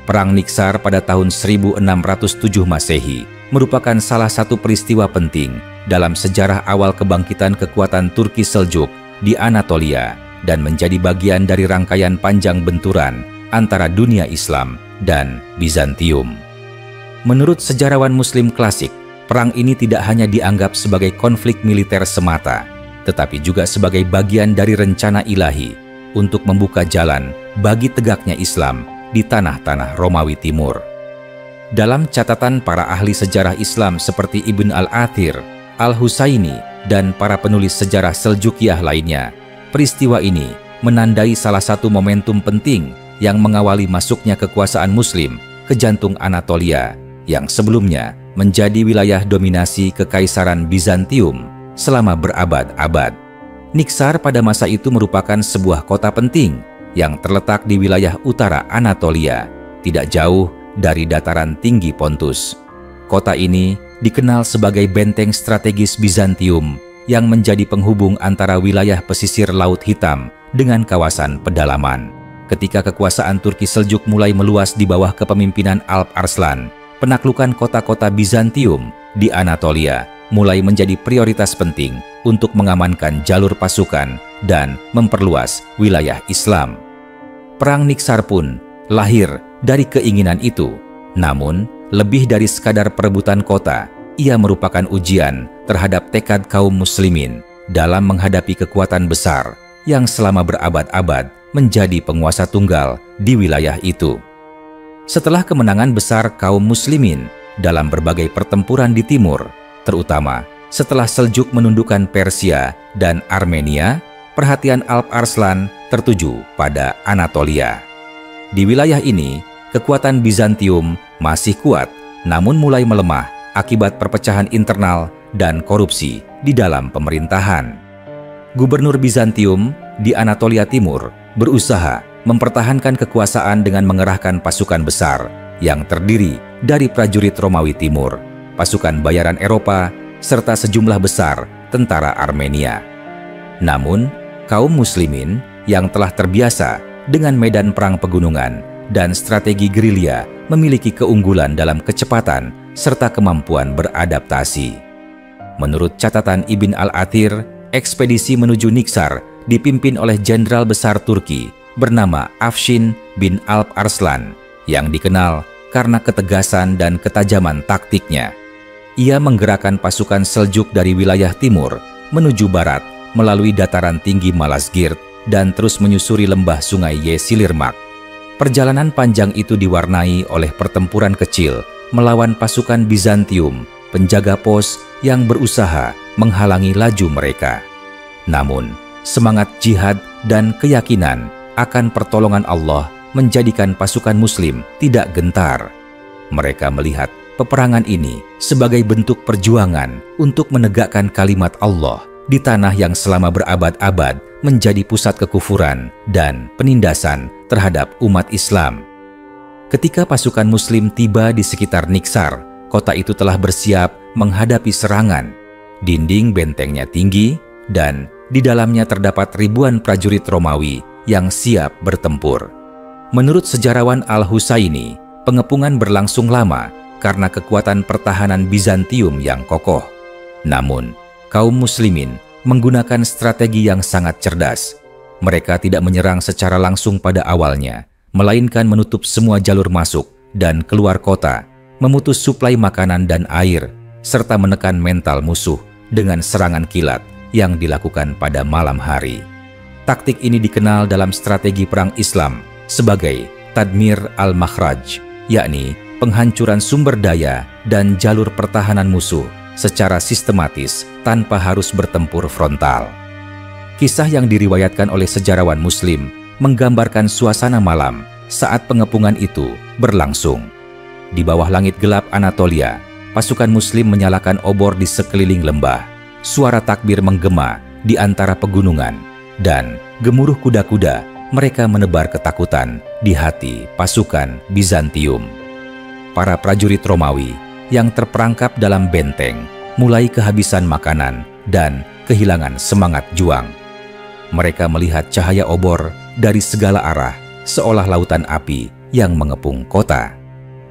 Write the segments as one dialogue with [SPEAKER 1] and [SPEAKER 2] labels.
[SPEAKER 1] Perang Niksar pada tahun 1607 Masehi merupakan salah satu peristiwa penting dalam sejarah awal kebangkitan kekuatan Turki Seljuk di Anatolia dan menjadi bagian dari rangkaian panjang benturan antara dunia Islam dan Bizantium. Menurut sejarawan Muslim klasik, perang ini tidak hanya dianggap sebagai konflik militer semata, tetapi juga sebagai bagian dari rencana ilahi untuk membuka jalan bagi tegaknya Islam di tanah-tanah Romawi Timur. Dalam catatan para ahli sejarah Islam seperti Ibn al-Athir, Al-Husaini, dan para penulis sejarah Seljukiyah lainnya, peristiwa ini menandai salah satu momentum penting yang mengawali masuknya kekuasaan Muslim ke jantung Anatolia yang sebelumnya menjadi wilayah dominasi Kekaisaran Bizantium selama berabad-abad. Niksar pada masa itu merupakan sebuah kota penting yang terletak di wilayah utara Anatolia, tidak jauh dari dataran tinggi Pontus. Kota ini dikenal sebagai benteng strategis Bizantium yang menjadi penghubung antara wilayah pesisir Laut Hitam dengan kawasan pedalaman. Ketika kekuasaan Turki Seljuk mulai meluas di bawah kepemimpinan Alp Arslan, penaklukan kota-kota Bizantium di Anatolia mulai menjadi prioritas penting untuk mengamankan jalur pasukan dan memperluas wilayah Islam. Perang Niksar pun lahir dari keinginan itu. Namun, lebih dari sekadar perebutan kota, ia merupakan ujian terhadap tekad kaum muslimin dalam menghadapi kekuatan besar yang selama berabad-abad menjadi penguasa tunggal di wilayah itu. Setelah kemenangan besar kaum muslimin dalam berbagai pertempuran di timur, terutama setelah Seljuk menundukkan Persia dan Armenia, perhatian Alp Arslan tertuju pada Anatolia. Di wilayah ini, kekuatan Bizantium masih kuat, namun mulai melemah akibat perpecahan internal dan korupsi di dalam pemerintahan. Gubernur Bizantium di Anatolia Timur berusaha mempertahankan kekuasaan dengan mengerahkan pasukan besar yang terdiri dari prajurit Romawi Timur, pasukan bayaran Eropa, serta sejumlah besar tentara Armenia. Namun, kaum muslimin yang telah terbiasa dengan medan perang pegunungan dan strategi gerilya memiliki keunggulan dalam kecepatan serta kemampuan beradaptasi. Menurut catatan Ibn al-Athir, ekspedisi menuju Niksar dipimpin oleh Jenderal Besar Turki bernama Afshin bin Alp Arslan yang dikenal karena ketegasan dan ketajaman taktiknya. Ia menggerakkan pasukan Seljuk dari wilayah timur menuju barat melalui dataran tinggi Malazgirt dan terus menyusuri lembah sungai Yeşilırmak. Perjalanan panjang itu diwarnai oleh pertempuran kecil melawan pasukan Bizantium, penjaga pos yang berusaha menghalangi laju mereka. Namun, semangat jihad dan keyakinan akan pertolongan Allah menjadikan pasukan Muslim tidak gentar. Mereka melihat peperangan ini sebagai bentuk perjuangan untuk menegakkan kalimat Allah di tanah yang selama berabad-abad menjadi pusat kekufuran dan penindasan terhadap umat Islam. Ketika pasukan Muslim tiba di sekitar Niksar, kota itu telah bersiap menghadapi serangan. Dinding bentengnya tinggi dan di dalamnya terdapat ribuan prajurit Romawi yang siap bertempur. Menurut sejarawan Al-Husaini, pengepungan berlangsung lama karena kekuatan pertahanan Bizantium yang kokoh. Namun, kaum muslimin menggunakan strategi yang sangat cerdas. Mereka tidak menyerang secara langsung pada awalnya, melainkan menutup semua jalur masuk dan keluar kota, memutus suplai makanan dan air, serta menekan mental musuh dengan serangan kilat yang dilakukan pada malam hari. Taktik ini dikenal dalam strategi perang Islam sebagai Tadmir al-Makhraj, yakni penghancuran sumber daya dan jalur pertahanan musuh secara sistematis tanpa harus bertempur frontal. Kisah yang diriwayatkan oleh sejarawan Muslim menggambarkan suasana malam saat pengepungan itu berlangsung. Di bawah langit gelap Anatolia, pasukan Muslim menyalakan obor di sekeliling lembah. Suara takbir menggema di antara pegunungan, dan gemuruh kuda-kuda mereka menebar ketakutan di hati pasukan Bizantium. Para prajurit Romawi yang terperangkap dalam benteng mulai kehabisan makanan dan kehilangan semangat juang. Mereka melihat cahaya obor dari segala arah seolah lautan api yang mengepung kota.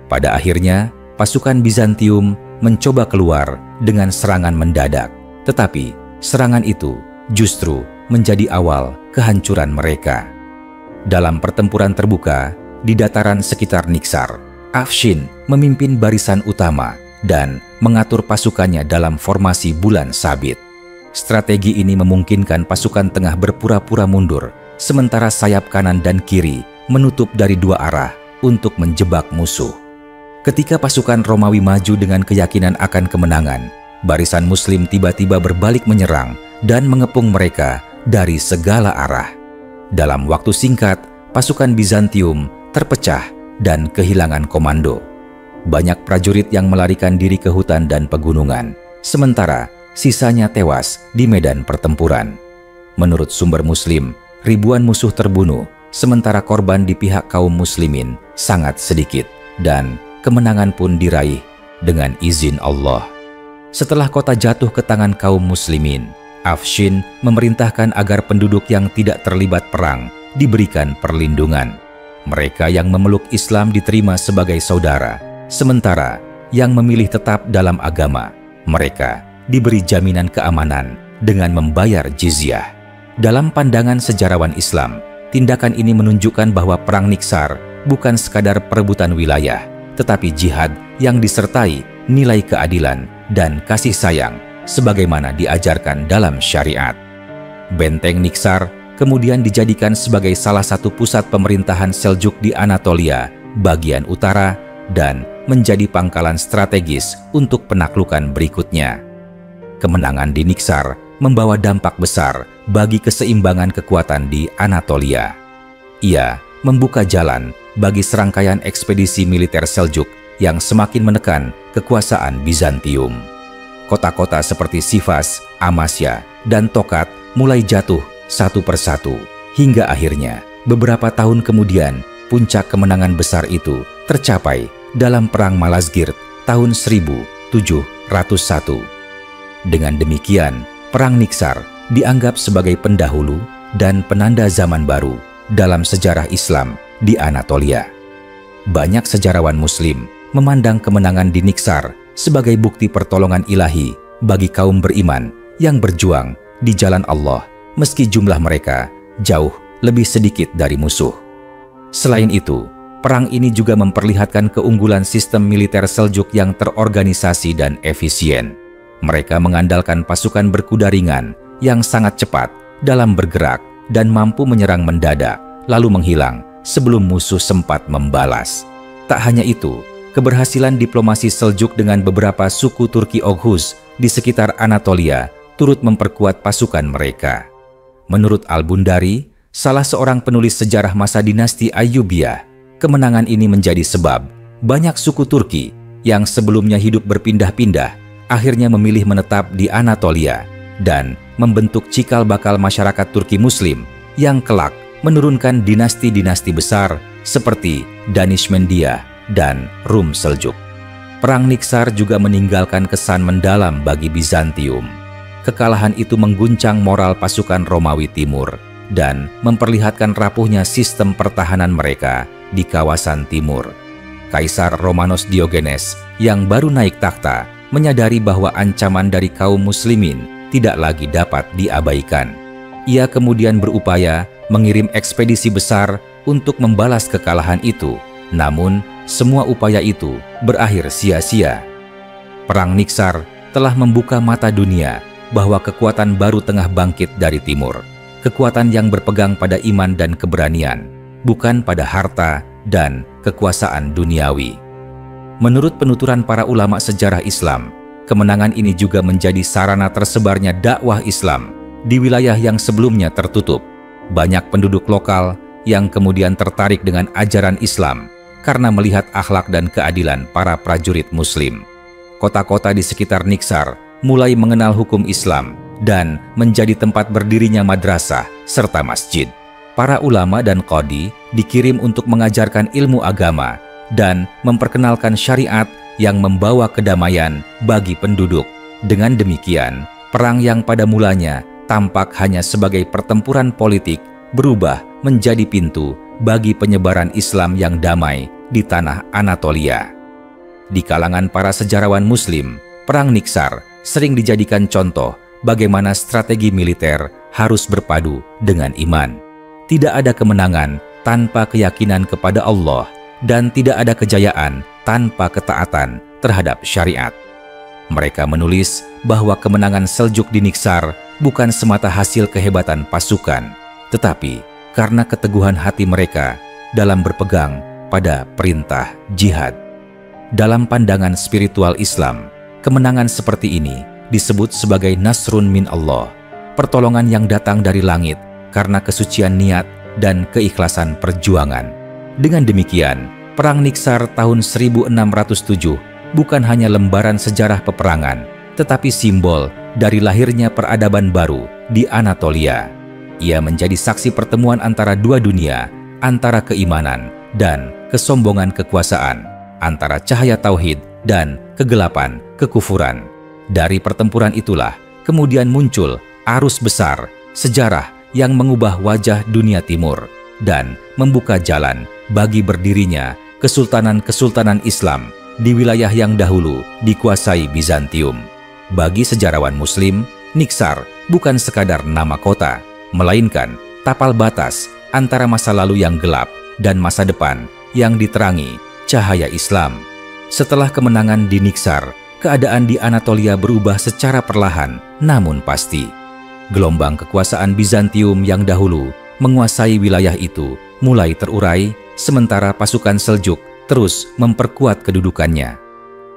[SPEAKER 1] Pada akhirnya, pasukan Bizantium mencoba keluar dengan serangan mendadak, tetapi serangan itu justru menjadi awal kehancuran mereka. Dalam pertempuran terbuka di dataran sekitar Niksar, Afshin memimpin barisan utama dan mengatur pasukannya dalam formasi bulan sabit. Strategi ini memungkinkan pasukan tengah berpura-pura mundur, sementara sayap kanan dan kiri menutup dari dua arah untuk menjebak musuh. Ketika pasukan Romawi maju dengan keyakinan akan kemenangan, barisan Muslim tiba-tiba berbalik menyerang dan mengepung mereka dari segala arah. Dalam waktu singkat, pasukan Bizantium terpecah dan kehilangan komando. Banyak prajurit yang melarikan diri ke hutan dan pegunungan, sementara sisanya tewas di medan pertempuran. Menurut sumber Muslim, ribuan musuh terbunuh, sementara korban di pihak kaum muslimin sangat sedikit, dan kemenangan pun diraih dengan izin Allah. Setelah kota jatuh ke tangan kaum muslimin, Afshin memerintahkan agar penduduk yang tidak terlibat perang diberikan perlindungan. Mereka yang memeluk Islam diterima sebagai saudara, sementara yang memilih tetap dalam agama, mereka diberi jaminan keamanan dengan membayar jizyah. Dalam pandangan sejarawan Islam, tindakan ini menunjukkan bahwa perang Niksar bukan sekadar perebutan wilayah, tetapi jihad yang disertai nilai keadilan dan kasih sayang sebagaimana diajarkan dalam syariat. Benteng Niksar kemudian dijadikan sebagai salah satu pusat pemerintahan Seljuk di Anatolia bagian utara dan menjadi pangkalan strategis untuk penaklukan berikutnya. Kemenangan di Niksar membawa dampak besar bagi keseimbangan kekuatan di Anatolia. Ia membuka jalan bagi serangkaian ekspedisi militer Seljuk yang semakin menekan kekuasaan Bizantium. Kota-kota seperti Sivas, Amasya, dan Tokat mulai jatuh satu persatu, hingga akhirnya beberapa tahun kemudian puncak kemenangan besar itu tercapai dalam Perang Malazgirt tahun 1701. Dengan demikian, Perang Niksar dianggap sebagai pendahulu dan penanda zaman baru dalam sejarah Islam di Anatolia. Banyak sejarawan Muslim memandang kemenangan di Niksar sebagai bukti pertolongan ilahi bagi kaum beriman yang berjuang di jalan Allah meski jumlah mereka jauh lebih sedikit dari musuh. Selain itu, perang ini juga memperlihatkan keunggulan sistem militer Seljuk yang terorganisasi dan efisien. Mereka mengandalkan pasukan berkuda ringan yang sangat cepat dalam bergerak dan mampu menyerang mendadak, lalu menghilang sebelum musuh sempat membalas. Tak hanya itu, keberhasilan diplomasi Seljuk dengan beberapa suku Turki Oghuz di sekitar Anatolia turut memperkuat pasukan mereka. Menurut Al-Bundari, salah seorang penulis sejarah masa dinasti Ayyubiyah, kemenangan ini menjadi sebab banyak suku Turki yang sebelumnya hidup berpindah-pindah akhirnya memilih menetap di Anatolia dan membentuk cikal bakal masyarakat Turki Muslim yang kelak menurunkan dinasti-dinasti besar seperti Danishmendiyah dan Rum Seljuk. Perang Niksar juga meninggalkan kesan mendalam bagi Bizantium. Kekalahan itu mengguncang moral pasukan Romawi Timur dan memperlihatkan rapuhnya sistem pertahanan mereka di kawasan timur. Kaisar Romanos Diogenes yang baru naik takhta menyadari bahwa ancaman dari kaum muslimin tidak lagi dapat diabaikan. Ia kemudian berupaya mengirim ekspedisi besar untuk membalas kekalahan itu, namun semua upaya itu berakhir sia-sia. Perang Niksar telah membuka mata dunia bahwa kekuatan baru tengah bangkit dari timur, kekuatan yang berpegang pada iman dan keberanian, bukan pada harta dan kekuasaan duniawi. Menurut penuturan para ulama sejarah Islam, kemenangan ini juga menjadi sarana tersebarnya dakwah Islam di wilayah yang sebelumnya tertutup. Banyak penduduk lokal yang kemudian tertarik dengan ajaran Islam karena melihat akhlak dan keadilan para prajurit Muslim. Kota-kota di sekitar Niksar mulai mengenal hukum Islam dan menjadi tempat berdirinya madrasah serta masjid. Para ulama dan qadi dikirim untuk mengajarkan ilmu agama dan memperkenalkan syariat yang membawa kedamaian bagi penduduk. Dengan demikian, perang yang pada mulanya tampak hanya sebagai pertempuran politik berubah menjadi pintu bagi penyebaran Islam yang damai di tanah Anatolia. Di kalangan para sejarawan Muslim, Perang Niksar sering dijadikan contoh bagaimana strategi militer harus berpadu dengan iman. Tidak ada kemenangan tanpa keyakinan kepada Allah, dan tidak ada kejayaan tanpa ketaatan terhadap syariat. Mereka menulis bahwa kemenangan Seljuk di Niksar bukan semata hasil kehebatan pasukan, tetapi karena keteguhan hati mereka dalam berpegang pada perintah jihad. Dalam pandangan spiritual Islam, kemenangan seperti ini disebut sebagai Nasrun min Allah, pertolongan yang datang dari langit karena kesucian niat dan keikhlasan perjuangan. Dengan demikian, Perang Niksar tahun 1607 bukan hanya lembaran sejarah peperangan, tetapi simbol dari lahirnya peradaban baru di Anatolia. Ia menjadi saksi pertemuan antara dua dunia, antara keimanan dan kesombongan kekuasaan, antara cahaya tauhid dan kegelapan kekufuran. Dari pertempuran itulah kemudian muncul arus besar sejarah yang mengubah wajah dunia timur dan membuka jalan bagi berdirinya kesultanan-kesultanan Islam di wilayah yang dahulu dikuasai Bizantium. Bagi sejarawan Muslim, Niksar bukan sekadar nama kota, melainkan tapal batas antara masa lalu yang gelap dan masa depan yang diterangi cahaya Islam. Setelah kemenangan di Niksar, keadaan di Anatolia berubah secara perlahan namun pasti. Gelombang kekuasaan Bizantium yang dahulu menguasai wilayah itu mulai terurai, sementara pasukan Seljuk terus memperkuat kedudukannya.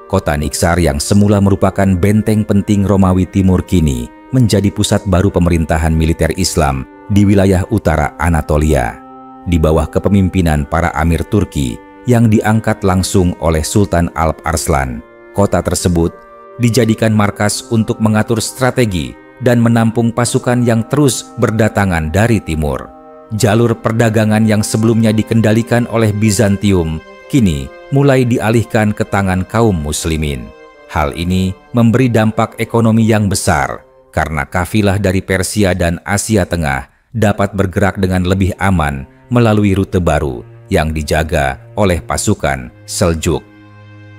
[SPEAKER 1] Kota Niksar yang semula merupakan benteng penting Romawi Timur kini menjadi pusat baru pemerintahan militer Islam di wilayah utara Anatolia. Di bawah kepemimpinan para amir Turki yang diangkat langsung oleh Sultan Alp Arslan, kota tersebut dijadikan markas untuk mengatur strategi dan menampung pasukan yang terus berdatangan dari timur. Jalur perdagangan yang sebelumnya dikendalikan oleh Bizantium kini mulai dialihkan ke tangan kaum muslimin. Hal ini memberi dampak ekonomi yang besar karena kafilah dari Persia dan Asia Tengah dapat bergerak dengan lebih aman melalui rute baru yang dijaga oleh pasukan Seljuk.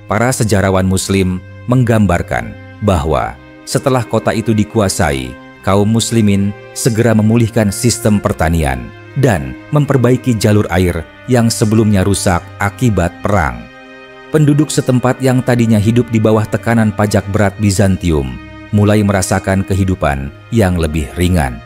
[SPEAKER 1] Para sejarawan Muslim menggambarkan bahwa setelah kota itu dikuasai, kaum muslimin segera memulihkan sistem pertanian dan memperbaiki jalur air yang sebelumnya rusak akibat perang. Penduduk setempat yang tadinya hidup di bawah tekanan pajak berat Bizantium mulai merasakan kehidupan yang lebih ringan.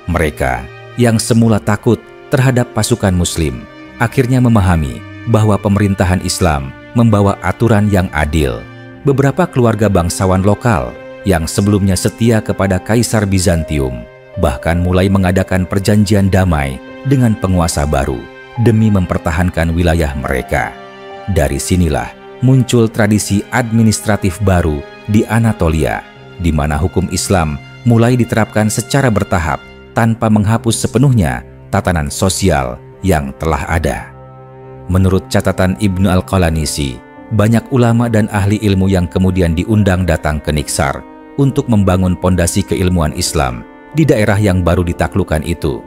[SPEAKER 1] Mereka yang semula takut terhadap pasukan Muslim akhirnya memahami bahwa pemerintahan Islam membawa aturan yang adil. Beberapa keluarga bangsawan lokal yang sebelumnya setia kepada Kaisar Bizantium bahkan mulai mengadakan perjanjian damai dengan penguasa baru demi mempertahankan wilayah mereka. Dari sinilah muncul tradisi administratif baru di Anatolia, di mana hukum Islam mulai diterapkan secara bertahap tanpa menghapus sepenuhnya tatanan sosial yang telah ada. Menurut catatan Ibnu Al-Qalanisi, banyak ulama dan ahli ilmu yang kemudian diundang datang ke Niksar untuk membangun pondasi keilmuan Islam di daerah yang baru ditaklukkan itu.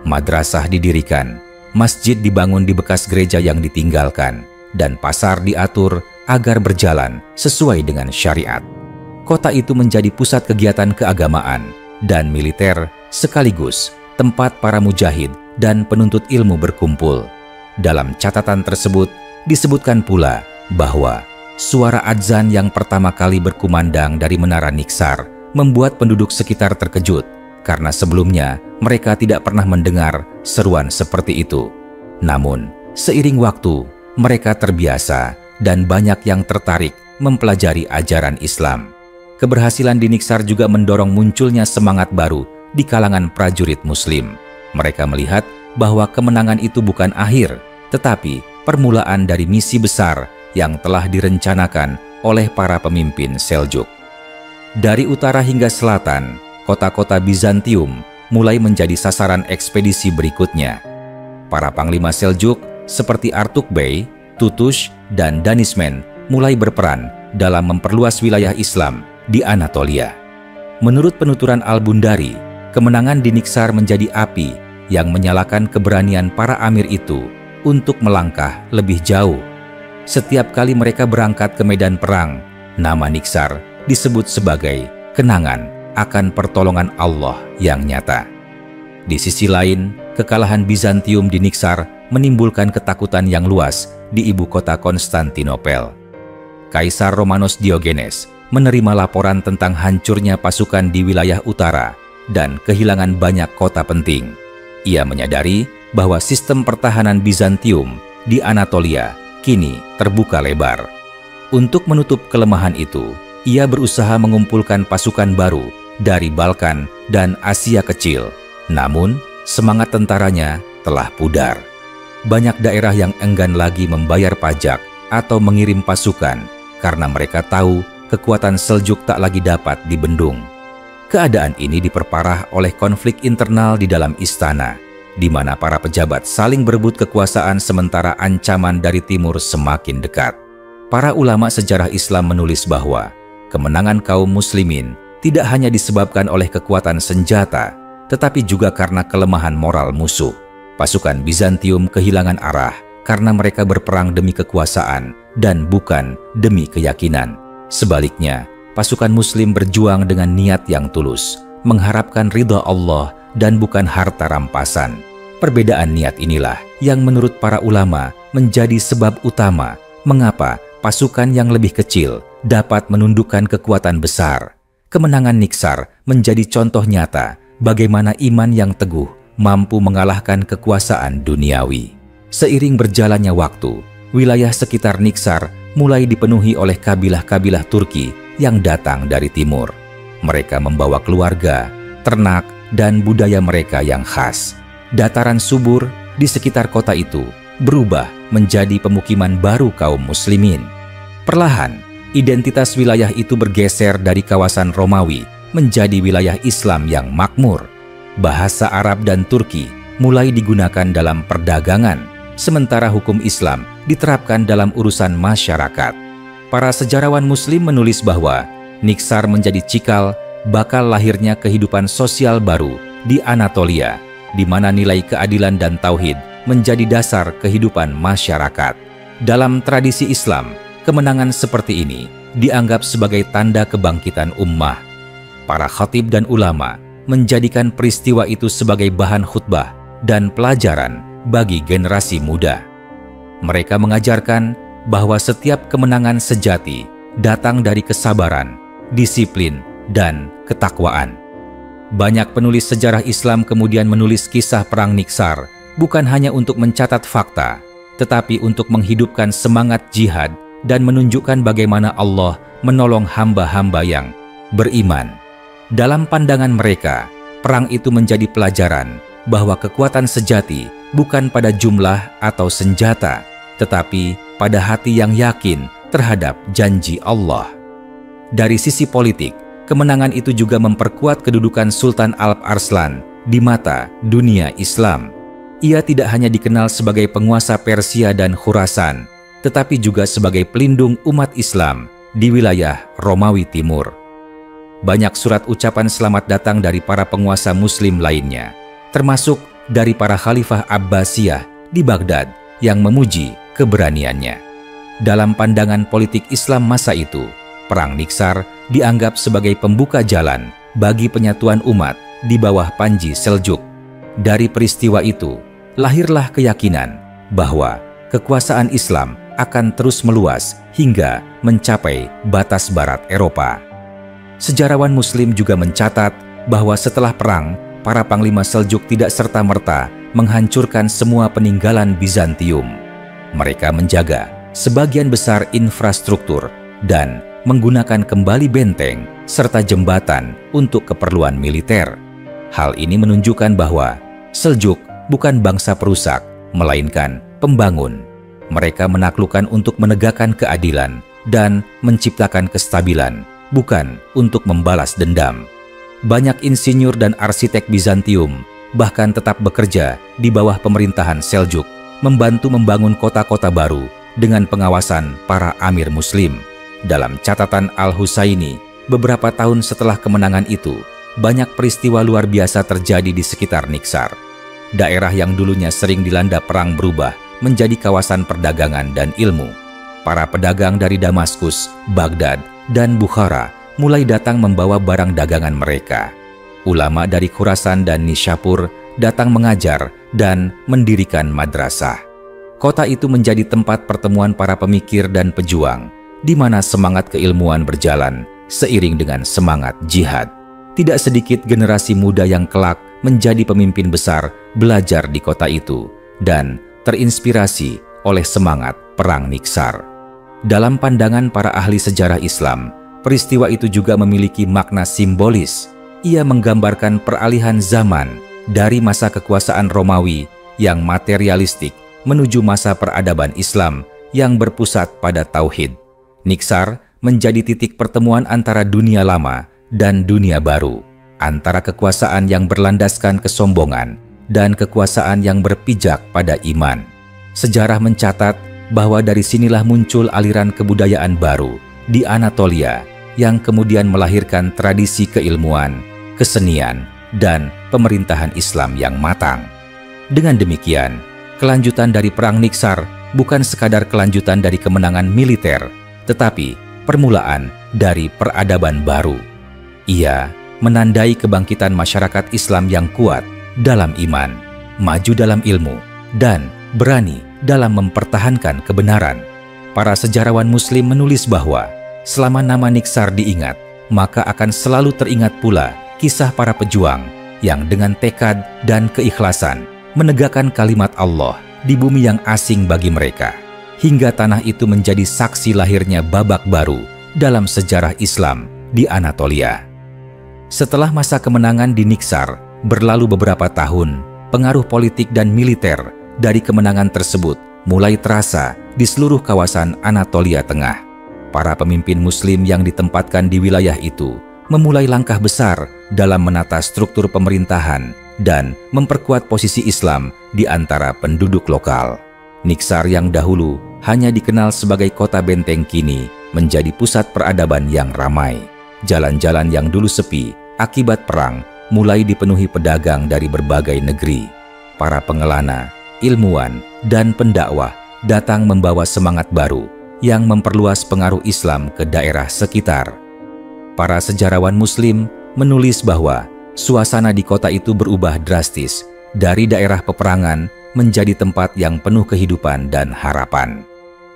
[SPEAKER 1] Madrasah didirikan, masjid dibangun di bekas gereja yang ditinggalkan, dan pasar diatur agar berjalan sesuai dengan syariat. Kota itu menjadi pusat kegiatan keagamaan dan militer sekaligus tempat para mujahid dan penuntut ilmu berkumpul. Dalam catatan tersebut disebutkan pula bahwa suara adzan yang pertama kali berkumandang dari Menara Niksar membuat penduduk sekitar terkejut karena sebelumnya mereka tidak pernah mendengar seruan seperti itu. Namun, seiring waktu, mereka terbiasa dan banyak yang tertarik mempelajari ajaran Islam. Keberhasilan di Niksar juga mendorong munculnya semangat baru di kalangan prajurit Muslim. Mereka melihat bahwa kemenangan itu bukan akhir, tetapi permulaan dari misi besar yang telah direncanakan oleh para pemimpin Seljuk. Dari utara hingga selatan, kota-kota Bizantium mulai menjadi sasaran ekspedisi berikutnya. Para panglima Seljuk seperti Artukbey, Tutush, dan Danishmend mulai berperan dalam memperluas wilayah Islam di Anatolia. Menurut penuturan Al-Bundari, kemenangan di Niksar menjadi api yang menyalakan keberanian para amir itu untuk melangkah lebih jauh. Setiap kali mereka berangkat ke medan perang, nama Niksar disebut sebagai kenangan akan pertolongan Allah yang nyata. Di sisi lain, kekalahan Bizantium di Niksar menimbulkan ketakutan yang luas di ibu kota Konstantinopel. Kaisar Romanos Diogenes menerima laporan tentang hancurnya pasukan di wilayah utara dan kehilangan banyak kota penting. Ia menyadari bahwa sistem pertahanan Bizantium di Anatolia kini terbuka lebar. Untuk menutup kelemahan itu, ia berusaha mengumpulkan pasukan baru dari Balkan dan Asia Kecil. Namun, semangat tentaranya telah pudar. Banyak daerah yang enggan lagi membayar pajak atau mengirim pasukan karena mereka tahu kekuatan Seljuk tak lagi dapat dibendung. Keadaan ini diperparah oleh konflik internal di dalam istana, di mana para pejabat saling berebut kekuasaan sementara ancaman dari timur semakin dekat. Para ulama sejarah Islam menulis bahwa kemenangan kaum muslimin tidak hanya disebabkan oleh kekuatan senjata, tetapi juga karena kelemahan moral musuh. Pasukan Bizantium kehilangan arah karena mereka berperang demi kekuasaan dan bukan demi keyakinan. Sebaliknya, pasukan Muslim berjuang dengan niat yang tulus, mengharapkan ridha Allah dan bukan harta rampasan. Perbedaan niat inilah yang menurut para ulama menjadi sebab utama mengapa pasukan yang lebih kecil dapat menundukkan kekuatan besar. Kemenangan Niksar menjadi contoh nyata bagaimana iman yang teguh mampu mengalahkan kekuasaan duniawi. Seiring berjalannya waktu, wilayah sekitar Niksar mulai dipenuhi oleh kabilah-kabilah Turki yang datang dari timur. Mereka membawa keluarga, ternak, dan budaya mereka yang khas. Dataran subur di sekitar kota itu berubah menjadi pemukiman baru kaum muslimin. Perlahan, identitas wilayah itu bergeser dari kawasan Romawi menjadi wilayah Islam yang makmur. Bahasa Arab dan Turki mulai digunakan dalam perdagangan, sementara hukum Islam diterapkan dalam urusan masyarakat. Para sejarawan Muslim menulis bahwa Niksar menjadi cikal bakal lahirnya kehidupan sosial baru di Anatolia, di mana nilai keadilan dan tauhid menjadi dasar kehidupan masyarakat. Dalam tradisi Islam, kemenangan seperti ini dianggap sebagai tanda kebangkitan ummah. Para khatib dan ulama menjadikan peristiwa itu sebagai bahan khutbah dan pelajaran bagi generasi muda. Mereka mengajarkan bahwa setiap kemenangan sejati datang dari kesabaran, disiplin, dan ketakwaan. Banyak penulis sejarah Islam kemudian menulis kisah perang Niksar bukan hanya untuk mencatat fakta, tetapi untuk menghidupkan semangat jihad dan menunjukkan bagaimana Allah menolong hamba-hamba yang beriman. Dalam pandangan mereka, perang itu menjadi pelajaran bahwa kekuatan sejati bukan pada jumlah atau senjata, tetapi pada hati yang yakin terhadap janji Allah. Dari sisi politik, kemenangan itu juga memperkuat kedudukan Sultan Alp Arslan di mata dunia Islam. Ia tidak hanya dikenal sebagai penguasa Persia dan Khurasan, tetapi juga sebagai pelindung umat Islam di wilayah Romawi Timur. Banyak surat ucapan selamat datang dari para penguasa Muslim lainnya, termasuk dari para Khalifah Abbasiyah di Baghdad yang memuji keberaniannya. Dalam pandangan politik Islam masa itu, Perang Niksar dianggap sebagai pembuka jalan bagi penyatuan umat di bawah Panji Seljuk. Dari peristiwa itu, lahirlah keyakinan bahwa kekuasaan Islam akan terus meluas hingga mencapai batas barat Eropa. Sejarawan Muslim juga mencatat bahwa setelah perang, para panglima Seljuk tidak serta-merta menghancurkan semua peninggalan Bizantium. Mereka menjaga sebagian besar infrastruktur dan menggunakan kembali benteng serta jembatan untuk keperluan militer. Hal ini menunjukkan bahwa Seljuk bukan bangsa perusak, melainkan pembangun. Mereka menaklukkan untuk menegakkan keadilan dan menciptakan kestabilan, bukan untuk membalas dendam. Banyak insinyur dan arsitek Bizantium bahkan tetap bekerja di bawah pemerintahan Seljuk, membantu membangun kota-kota baru dengan pengawasan para amir Muslim. Dalam catatan Al-Husaini, beberapa tahun setelah kemenangan itu, banyak peristiwa luar biasa terjadi di sekitar Niksar. daerah yang dulunya sering dilanda perang berubah menjadi kawasan perdagangan dan ilmu. Para pedagang dari Damaskus, Baghdad, dan Bukhara mulai datang membawa barang dagangan mereka. Ulama dari Khurasan dan Nishapur datang mengajar dan mendirikan madrasah. Kota itu menjadi tempat pertemuan para pemikir dan pejuang, di mana semangat keilmuan berjalan seiring dengan semangat jihad. Tidak sedikit generasi muda yang kelak menjadi pemimpin besar belajar di kota itu dan terinspirasi oleh semangat Perang Niksar. Dalam pandangan para ahli sejarah Islam, peristiwa itu juga memiliki makna simbolis. Ia menggambarkan peralihan zaman dari masa kekuasaan Romawi yang materialistik menuju masa peradaban Islam yang berpusat pada tauhid. Niksar menjadi titik pertemuan antara dunia lama dan dunia baru, antara kekuasaan yang berlandaskan kesombongan dan kekuasaan yang berpijak pada iman. Sejarah mencatat bahwa dari sinilah muncul aliran kebudayaan baru di Anatolia yang kemudian melahirkan tradisi keilmuan, kesenian, dan pemerintahan Islam yang matang. Dengan demikian, kelanjutan dari Perang Niksar bukan sekadar kelanjutan dari kemenangan militer, tetapi permulaan dari peradaban baru. Ia menandai kebangkitan masyarakat Islam yang kuat dalam iman, maju dalam ilmu, dan berani dalam mempertahankan kebenaran. Para sejarawan Muslim menulis bahwa selama nama Niksar diingat, maka akan selalu teringat pula kisah para pejuang yang dengan tekad dan keikhlasan menegakkan kalimat Allah di bumi yang asing bagi mereka, hingga tanah itu menjadi saksi lahirnya babak baru dalam sejarah Islam di Anatolia. Setelah masa kemenangan di Niksar berlalu beberapa tahun, pengaruh politik dan militer dari kemenangan tersebut mulai terasa di seluruh kawasan Anatolia Tengah. Para pemimpin Muslim yang ditempatkan di wilayah itu memulai langkah besar dalam menata struktur pemerintahan dan memperkuat posisi Islam di antara penduduk lokal. Niksar yang dahulu hanya dikenal sebagai kota benteng kini menjadi pusat peradaban yang ramai. Jalan-jalan yang dulu sepi akibat perang mulai dipenuhi pedagang dari berbagai negeri. Para pengelana, ilmuwan, dan pendakwah datang membawa semangat baru yang memperluas pengaruh Islam ke daerah sekitar. Para sejarawan Muslim menulis bahwa suasana di kota itu berubah drastis dari daerah peperangan menjadi tempat yang penuh kehidupan dan harapan.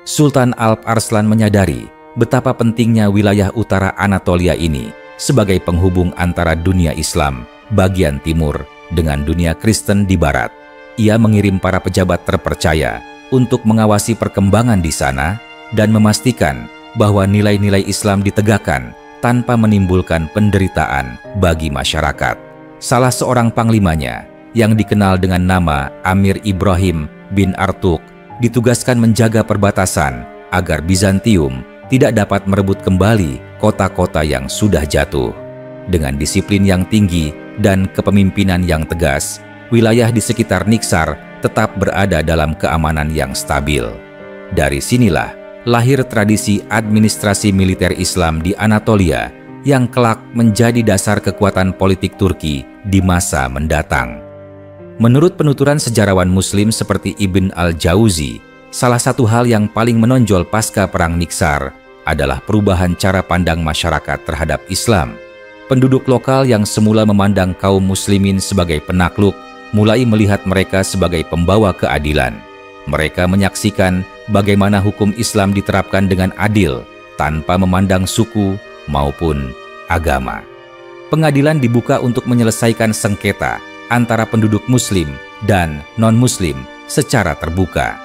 [SPEAKER 1] Sultan Alp Arslan menyadari betapa pentingnya wilayah utara Anatolia ini sebagai penghubung antara dunia Islam bagian timur dengan dunia Kristen di barat. Ia mengirim para pejabat terpercaya untuk mengawasi perkembangan di sana dan memastikan bahwa nilai-nilai Islam ditegakkan tanpa menimbulkan penderitaan bagi masyarakat. Salah seorang panglimanya yang dikenal dengan nama Amir Ibrahim bin Artuk ditugaskan menjaga perbatasan agar Bizantium tidak dapat merebut kembali kota-kota yang sudah jatuh. Dengan disiplin yang tinggi dan kepemimpinan yang tegas, wilayah di sekitar Niksar tetap berada dalam keamanan yang stabil. Dari sinilah lahir tradisi administrasi militer Islam di Anatolia yang kelak menjadi dasar kekuatan politik Turki di masa mendatang. Menurut penuturan sejarawan Muslim seperti Ibn al-Jauzi, salah satu hal yang paling menonjol pasca Perang Niksar adalah perubahan cara pandang masyarakat terhadap Islam. Penduduk lokal yang semula memandang kaum muslimin sebagai penakluk, mulai melihat mereka sebagai pembawa keadilan. Mereka menyaksikan bagaimana hukum Islam diterapkan dengan adil, tanpa memandang suku maupun agama. Pengadilan dibuka untuk menyelesaikan sengketa antara penduduk muslim dan non-muslim secara terbuka.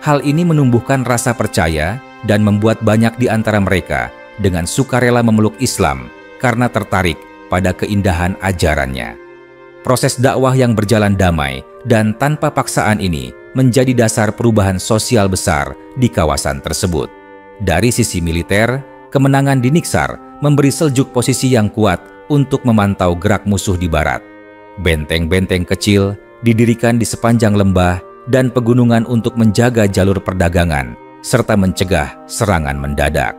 [SPEAKER 1] Hal ini menumbuhkan rasa percaya dan membuat banyak di antara mereka dengan sukarela memeluk Islam karena tertarik pada keindahan ajarannya. Proses dakwah yang berjalan damai dan tanpa paksaan ini menjadi dasar perubahan sosial besar di kawasan tersebut. Dari sisi militer, kemenangan di Niksar memberi Seljuk posisi yang kuat untuk memantau gerak musuh di barat. Benteng-benteng kecil didirikan di sepanjang lembah dan pegunungan untuk menjaga jalur perdagangan serta mencegah serangan mendadak.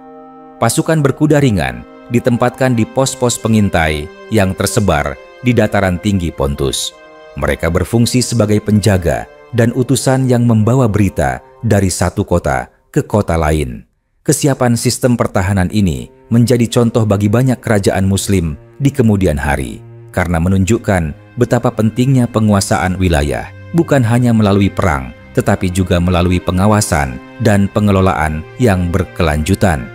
[SPEAKER 1] Pasukan berkuda ringan ditempatkan di pos-pos pengintai yang tersebar di dataran tinggi Pontus. Mereka berfungsi sebagai penjaga dan utusan yang membawa berita dari satu kota ke kota lain. Kesiapan sistem pertahanan ini menjadi contoh bagi banyak kerajaan Muslim di kemudian hari, karena menunjukkan betapa pentingnya penguasaan wilayah, bukan hanya melalui perang, tetapi juga melalui pengawasan dan pengelolaan yang berkelanjutan.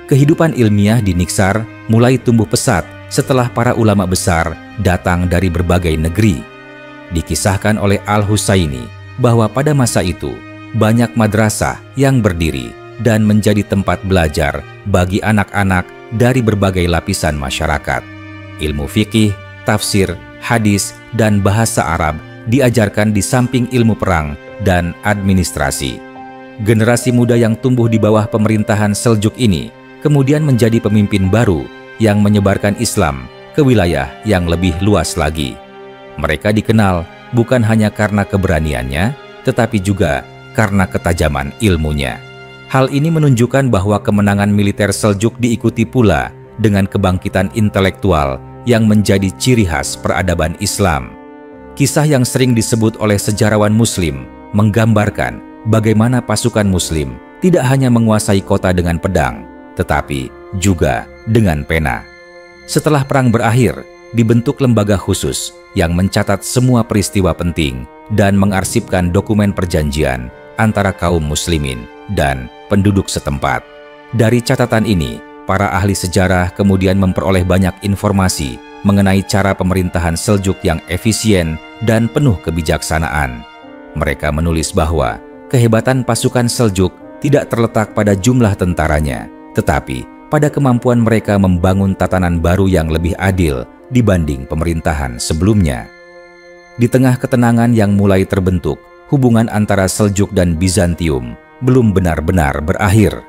[SPEAKER 1] Kehidupan ilmiah di Niksar mulai tumbuh pesat setelah para ulama besar datang dari berbagai negeri. Dikisahkan oleh Al-Husaini bahwa pada masa itu banyak madrasah yang berdiri dan menjadi tempat belajar bagi anak-anak dari berbagai lapisan masyarakat. Ilmu fikih, tafsir, hadis, dan bahasa Arab diajarkan di samping ilmu perang dan administrasi. Generasi muda yang tumbuh di bawah pemerintahan Seljuk ini kemudian menjadi pemimpin baru yang menyebarkan Islam ke wilayah yang lebih luas lagi. Mereka dikenal bukan hanya karena keberaniannya, tetapi juga karena ketajaman ilmunya. Hal ini menunjukkan bahwa kemenangan militer Seljuk diikuti pula dengan kebangkitan intelektual yang menjadi ciri khas peradaban Islam. Kisah yang sering disebut oleh sejarawan Muslim menggambarkan bagaimana pasukan Muslim tidak hanya menguasai kota dengan pedang, tetapi juga dengan pena. Setelah perang berakhir, dibentuk lembaga khusus yang mencatat semua peristiwa penting dan mengarsipkan dokumen perjanjian antara kaum muslimin dan penduduk setempat. Dari catatan ini, para ahli sejarah kemudian memperoleh banyak informasi mengenai cara pemerintahan Seljuk yang efisien dan penuh kebijaksanaan. Mereka menulis bahwa kehebatan pasukan Seljuk tidak terletak pada jumlah tentaranya, tetapi pada kemampuan mereka membangun tatanan baru yang lebih adil dibanding pemerintahan sebelumnya. Di tengah ketenangan yang mulai terbentuk, hubungan antara Seljuk dan Bizantium belum benar-benar berakhir.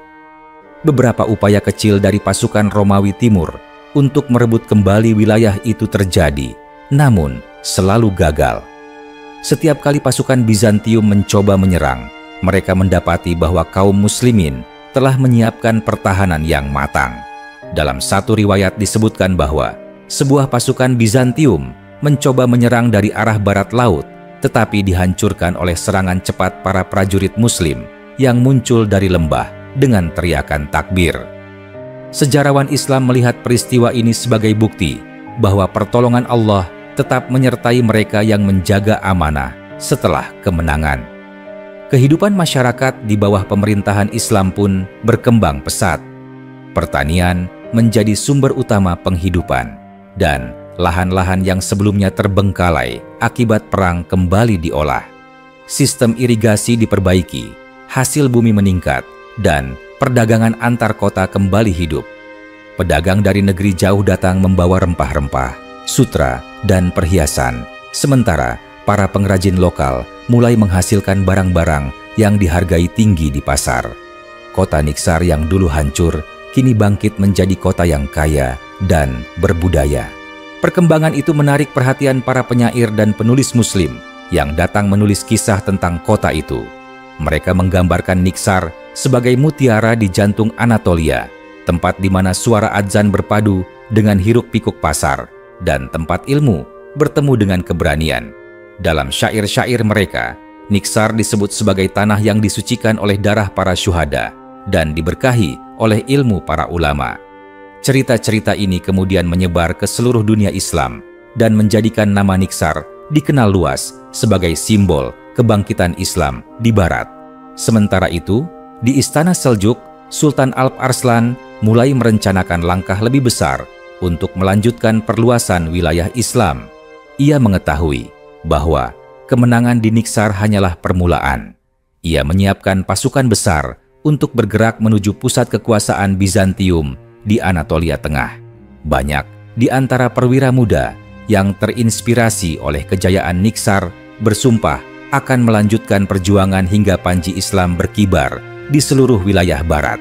[SPEAKER 1] Beberapa upaya kecil dari pasukan Romawi Timur untuk merebut kembali wilayah itu terjadi, namun selalu gagal. Setiap kali pasukan Bizantium mencoba menyerang, mereka mendapati bahwa kaum muslimin telah menyiapkan pertahanan yang matang. Dalam satu riwayat disebutkan bahwa sebuah pasukan Bizantium mencoba menyerang dari arah barat laut, tetapi dihancurkan oleh serangan cepat para prajurit Muslim yang muncul dari lembah dengan teriakan takbir. Sejarawan Islam melihat peristiwa ini sebagai bukti bahwa pertolongan Allah tetap menyertai mereka yang menjaga amanah setelah kemenangan. Kehidupan masyarakat di bawah pemerintahan Islam pun berkembang pesat. Pertanian menjadi sumber utama penghidupan, dan lahan-lahan yang sebelumnya terbengkalai akibat perang kembali diolah. Sistem irigasi diperbaiki, hasil bumi meningkat, dan perdagangan antar kota kembali hidup. Pedagang dari negeri jauh datang membawa rempah-rempah, sutra, dan perhiasan, sementara para pengrajin lokal mulai menghasilkan barang-barang yang dihargai tinggi di pasar. Kota Niksar yang dulu hancur, kini bangkit menjadi kota yang kaya dan berbudaya. Perkembangan itu menarik perhatian para penyair dan penulis Muslim yang datang menulis kisah tentang kota itu. Mereka menggambarkan Niksar sebagai mutiara di jantung Anatolia, tempat di mana suara adzan berpadu dengan hiruk-pikuk pasar, dan tempat ilmu bertemu dengan keberanian. Dalam syair-syair mereka, Niksar disebut sebagai tanah yang disucikan oleh darah para syuhada dan diberkahi oleh ilmu para ulama. Cerita-cerita ini kemudian menyebar ke seluruh dunia Islam dan menjadikan nama Niksar dikenal luas sebagai simbol kebangkitan Islam di Barat. Sementara itu, di Istana Seljuk, Sultan Alp Arslan mulai merencanakan langkah lebih besar untuk melanjutkan perluasan wilayah Islam. Ia mengetahui bahwa kemenangan di Niksar hanyalah permulaan. Ia menyiapkan pasukan besar untuk bergerak menuju pusat kekuasaan Bizantium di Anatolia Tengah. Banyak di antara perwira muda yang terinspirasi oleh kejayaan Niksar bersumpah akan melanjutkan perjuangan hingga panji Islam berkibar di seluruh wilayah barat.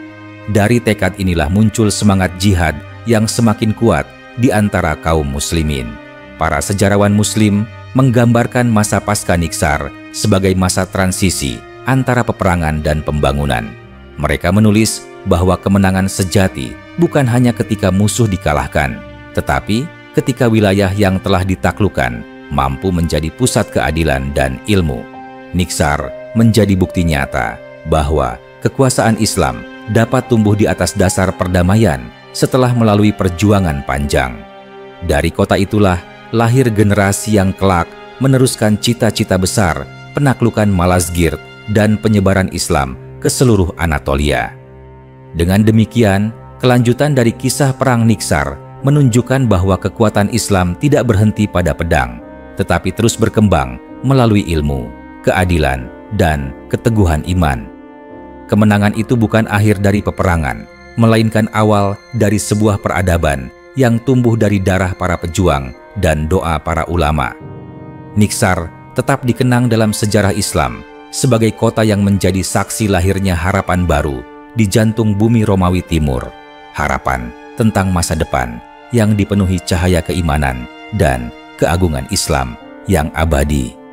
[SPEAKER 1] Dari tekad inilah muncul semangat jihad yang semakin kuat di antara kaum muslimin. Para sejarawan Muslim menggambarkan masa pasca Niksar sebagai masa transisi antara peperangan dan pembangunan. Mereka menulis bahwa kemenangan sejati bukan hanya ketika musuh dikalahkan, tetapi ketika wilayah yang telah ditaklukkan mampu menjadi pusat keadilan dan ilmu. Niksar menjadi bukti nyata bahwa kekuasaan Islam dapat tumbuh di atas dasar perdamaian setelah melalui perjuangan panjang. Dari kota itulah lahir generasi yang kelak meneruskan cita-cita besar penaklukan Malazgirt dan penyebaran Islam ke seluruh Anatolia. Dengan demikian, kelanjutan dari kisah perang Niksar menunjukkan bahwa kekuatan Islam tidak berhenti pada pedang, tetapi terus berkembang melalui ilmu, keadilan, dan keteguhan iman. Kemenangan itu bukan akhir dari peperangan, melainkan awal dari sebuah peradaban yang tumbuh dari darah para pejuang dan doa para ulama. Niksar tetap dikenang dalam sejarah Islam sebagai kota yang menjadi saksi lahirnya harapan baru di jantung bumi Romawi Timur, harapan tentang masa depan yang dipenuhi cahaya keimanan dan keagungan Islam yang abadi.